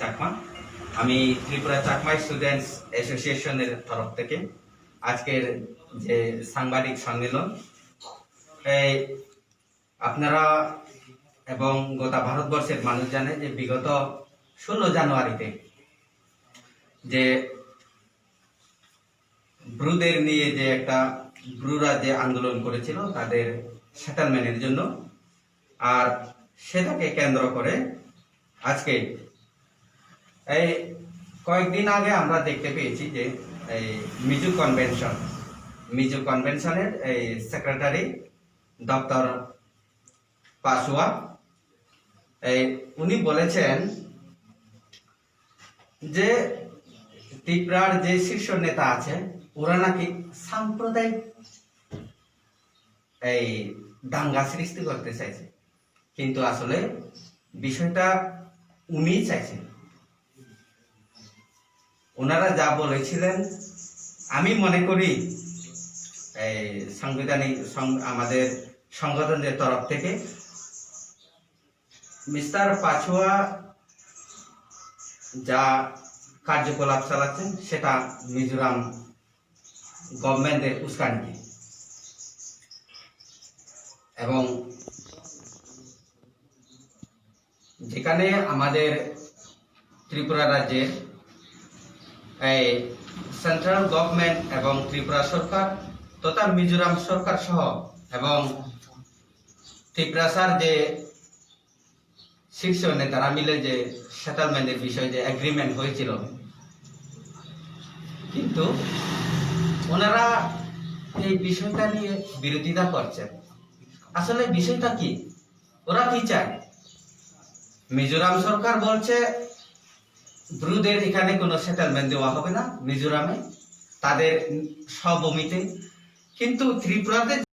চাকমা। আমি ত্রিপুরা চাকমা স্টুডেন্টস অ্যাসোসিয়েশনের তরফ থেকে আজকের যে সাংবাদিক সম্মেলন, এই আপনারা এবং গোটা ভারতবর্ষের মানুষ জানে যে বিগত 16 জানুয়ারিতে যে ব্রুদের নিয়ে যে একটা ব্রুরা যে আন্দোলন করেছিল তাদের সেটেলমেন্টের জন্য, আর সেটাকে কেন্দ্র করে আজকে এই কয়েকদিন আগে আমরা দেখতে পেয়েছি যে এই মিজো কনভেনশনের এই সেক্রেটারি ডক্টর পাসুয়া উনি বলেছেন যে ত্রিপুরার যে শীর্ষ নেতা আছে ওরা নাকি সাম্প্রদায়িক এই দাঙ্গা সৃষ্টি করতে চাইছে, কিন্তু আসলে বিষয়টা উনি চাইছেন। ওনারা যা বলেছিলেন আমি মনে করি এই সাংবিধানিক আমাদের সংগঠনের তরফ থেকে মিস্টার পাছুয়া যা কার্যকলাপ চালাচ্ছেন সেটা মিজোরাম গভর্নমেন্টের উস্কানি, এবং যেখানে আমাদের ত্রিপুরা রাজ্যের এই সেন্ট্রাল গভর্নমেন্ট এবং ত্রিপুরা সরকার তথা মিজোরাম সরকার সহ এবং ত্রিপুরার যে শীর্ষ নেতারা মিলে যে সেটেলমেন্টের বিষয়ে যে এগ্রিমেন্ট হয়েছিল, কিন্তু ওনারা এই বিষয়টা নিয়ে বিরোধিতা করছেন। আসলে বিষয়টা কি, ওরা কি চায়? মিজোরাম সরকার বলছে ব্রুদের এখানে কোনো সেটেলমেন্ট দেওয়া হবে না মিজোরামে, তাদের স্বভূমিতে, কিন্তু ত্রিপুরাতে